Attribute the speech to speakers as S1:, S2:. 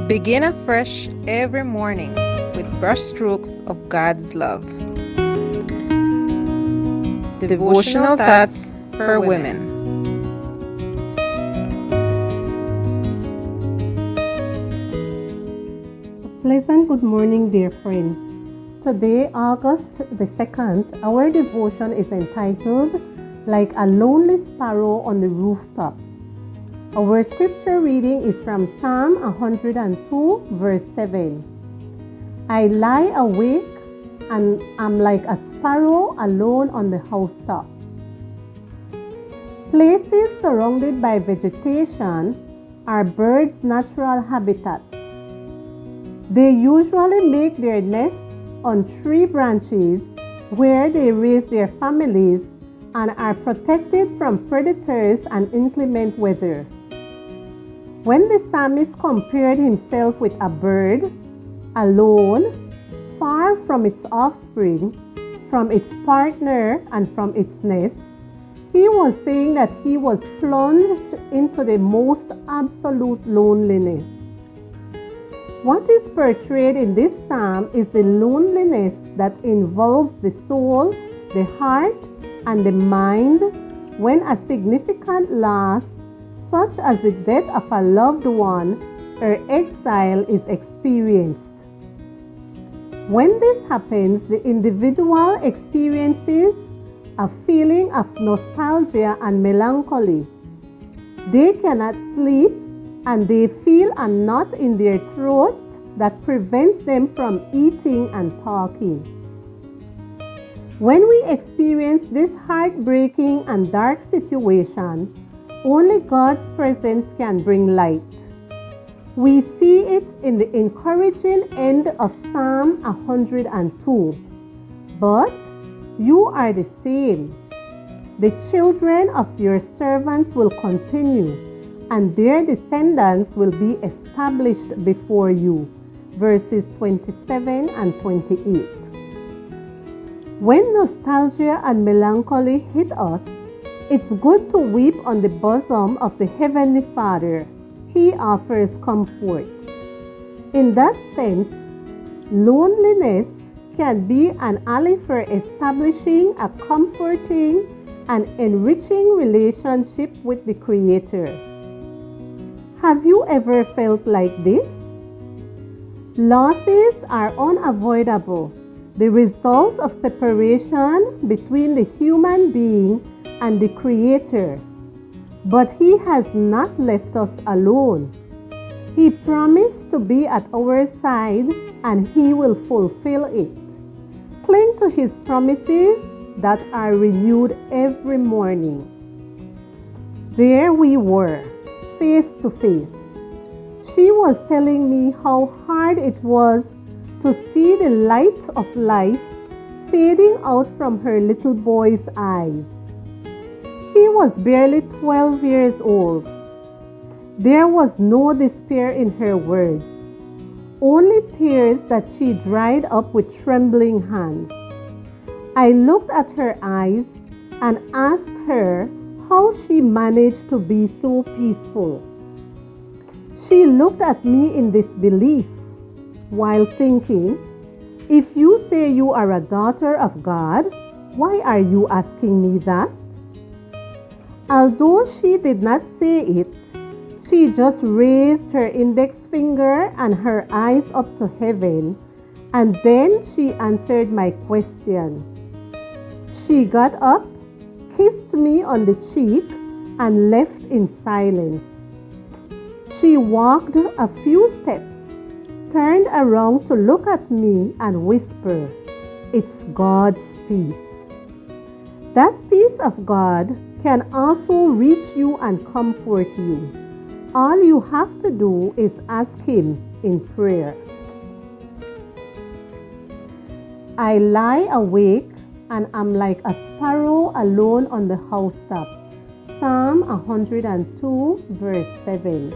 S1: Begin afresh every morning with brushstrokes of God's love. Devotional Thoughts for Women.
S2: Pleasant good morning, dear friends. Today, August the 2nd, our devotion is entitled, Like a Lonely Sparrow on the Rooftop. Our scripture reading is from Psalm 102, verse 7. I lie awake and am like a sparrow alone on the housetop. Places surrounded by vegetation are birds' natural habitats. They usually make their nests on tree branches where they raise their families and are protected from predators and inclement weather. When the psalmist compared himself with a bird, alone, far from its offspring, from its partner, and from its nest, he was saying that he was plunged into the most absolute loneliness. What is portrayed in this psalm is the loneliness that involves the soul, the heart, and the mind when a significant loss, such as the death of a loved one or exile, is experienced. When this happens, the individual experiences a feeling of nostalgia and melancholy. They cannot sleep and they feel a knot in their throat that prevents them from eating and talking. When we experience this heartbreaking and dark situation, only God's presence can bring light. We see it in the encouraging end of Psalm 102. But you are the same. The children of your servants will continue, and their descendants will be established before you. Verses 27 and 28. When nostalgia and melancholy hit us, it's good to weep on the bosom of the Heavenly Father. He offers comfort. In that sense, loneliness can be an ally for establishing a comforting and enriching relationship with the Creator. Have you ever felt like this? Losses are unavoidable, the result of separation between the human being and the Creator. But He has not left us alone. He promised to be at our side, and He will fulfill it. Cling to His promises that are renewed every morning. There we were, face to face. She was telling me how hard it was to see the light of life fading out from her little boy's eyes. He was barely 12 years old. There was no despair in her words, only tears that she dried up with trembling hands. I looked at her eyes and asked her how she managed to be so peaceful. She looked at me in disbelief while thinking, if you say you are a daughter of God, why are you asking me that? Although she did not say it, she just raised her index finger and her eyes up to heaven, and then she answered my question. She got up, kissed me on the cheek, and left in silence. She walked a few steps, turned around to look at me and whisper, "It's God's peace." That peace of God can also reach you and comfort you. All you have to do is ask Him in prayer. I lie awake and am like a sparrow alone on the housetop. Psalm 102, verse 7.